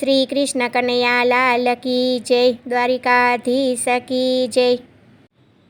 श्री कृष्ण कन्हैया लाल की जय, द्वारिकाधीश की जय।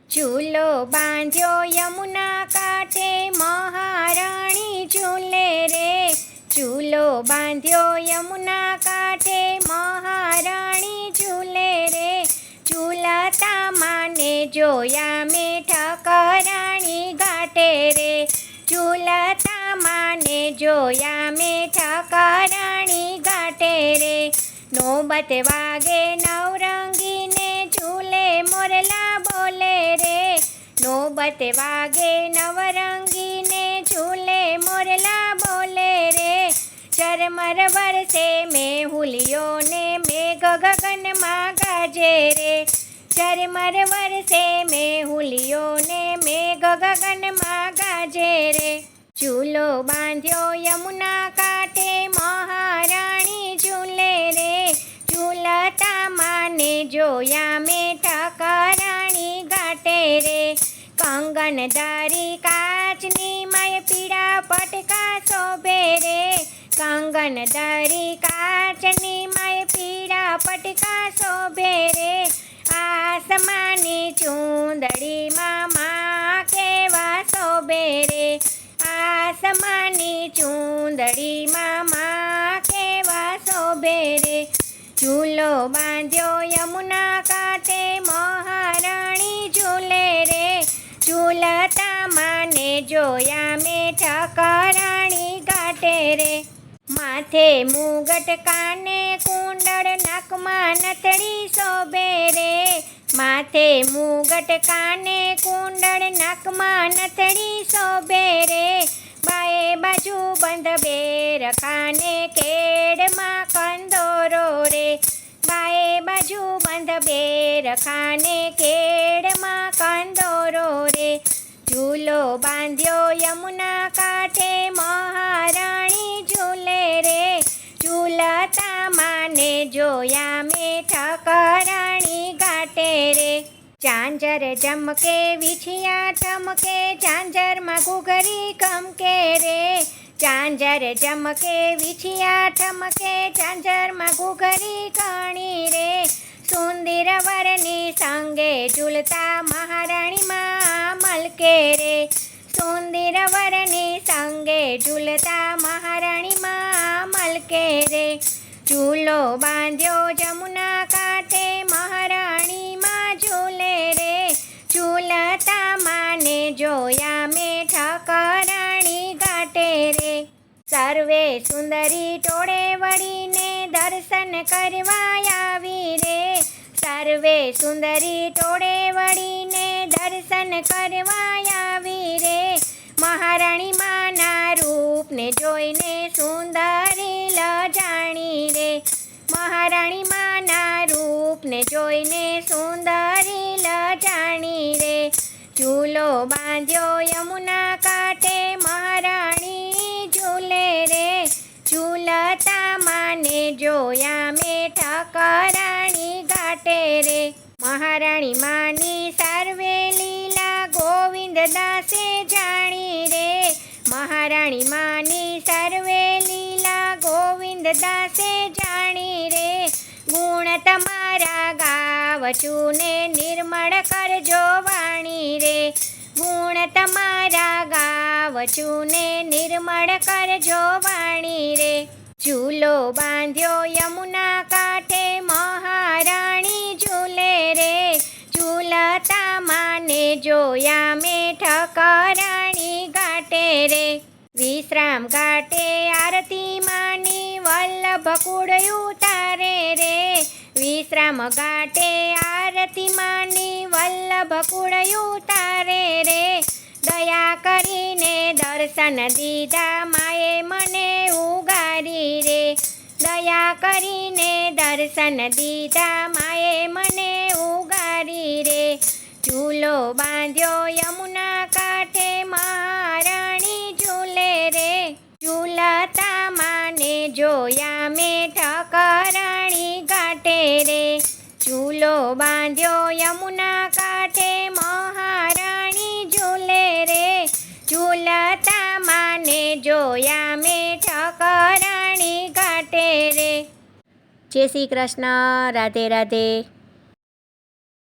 झूलो बांध्यो यमुना कांठे, महाराणी झूले रे। झूलो बांध्यो यमुना कांठे, महाराणी झूले रे। झूलता माने जोया में ઠાકરાણી ઘાટે રે। झूलता माने जोया में ઠાકરાણી घाटे रे। नौबत वागे नवरंगी ने झूले मोरला बोले रे। नौबत वागे नवरंगी ने झूले मोरला बोले रे। चरमर बरसे में हुलियो ने मेघ गगन में गाजे रे। चरमर बरसे में हुलियो ने मेघ गगन में गाजे रे। झूलो बांध्यो यमुना कांठे, महाराणी झूले रे। झूलता माने जोया में ઠાકરાણી घाटे रे। कंगन दारी काचनी माय पीड़ा पटका शोभे रे। कंगन दारी काचनी माय पीड़ा पटका शोभे रे। आसमानी चूंदड़ी मामा केवा शोभे रे। आसमानी चूंदड़ी मामा केवा शोभे रे। झूलो बांध्यो यमुना कांठे, महाराणी झूले रे। झूलता माने जोया में ઠાકરાણી घाटे रे। माथे मुगट काने कुंडल नाकमा नथड़ी शोभे रे। माथे मुगट काने कुंडल नाकमा नथड़ी शोभे रे। बाए बाजू बंध बेर खाने केड़ मा कंदोरो रे। बाए बाजू बंध बेर खाने केड़ मा कंदोरो रे। झूलो बांध्यो यमुना कांठे, महाराणी झूले रे। झूलता माने जोया में ઠાકરાણી घाटे रे। झांझर जमके विछिया ठमके, झांझर में घूघरी कमके रे। झांझर जमके विछिया ठमके, झांझर में घूघरी कणी रे। सुंदर वरनी संगे झूलता महाराणी माँ मलके रे। सुंदर वरनी संगे झूलता महाराणी माँ मलके रे। झूलो बांध्यो यमुना कांठे, महाराणी माँ झूले रे। झूलता माने जोया में ઠાકરાણી घाटे रे। सर्वे सुंदरी टोळे वळीने दर्शन करवा आवी रे। सर्वे सुंदरी टोळे वळीने दर्शन करवा आवी रे। महाराणी माना रूप ने जोईने सुंदरी लजाणी रे। महाराणी माना रूप ने जोईने सुंदरी लजाणी रे। झूलो बांध्यो यमुना कांठे, महाराणी झूले रे। झूलता माने जोया में ઠાકરાણી घाटे रे। महाराणी मानी सर्वे लीला गोविंद दासे जाणी रे। महाराणी मानी सर्वे लीला गोविंद दासे जाणी रे। गुण तमारा गावछु ने निर्मळ करजो वाणी रे। गुण तमारा गावछु ने निर्मळ करजो वाणी रे। झूलो बांध्यो यमुना कांठे, महाराणी झूले रे। झूलता माने जोया में ઠાકરાણી घाटे रे। विश्राम घाटे आरती मानी वल्लभ कुड़ उतारे रे। विश्राम घाटे आरती मानी वल्लभ कुड़ उतारे रे। दया करीने दर्शन दीधा माए मने उगारी रे। दया करीने दर्शन दीधा माए मने उगारी रे। झूलो बांध्यो यमुना कांठे, महाराणी झूले रे। झूलता माने जोया में ઠાકરાણી घाटे रे। झूलो बांध्यो यमुना कांठे, महाराणी झूले रे। झूलता माने जोया में ઠાકરાણી घाटे रे। જય શ્રી કૃષ્ણ. રાધે રાધે.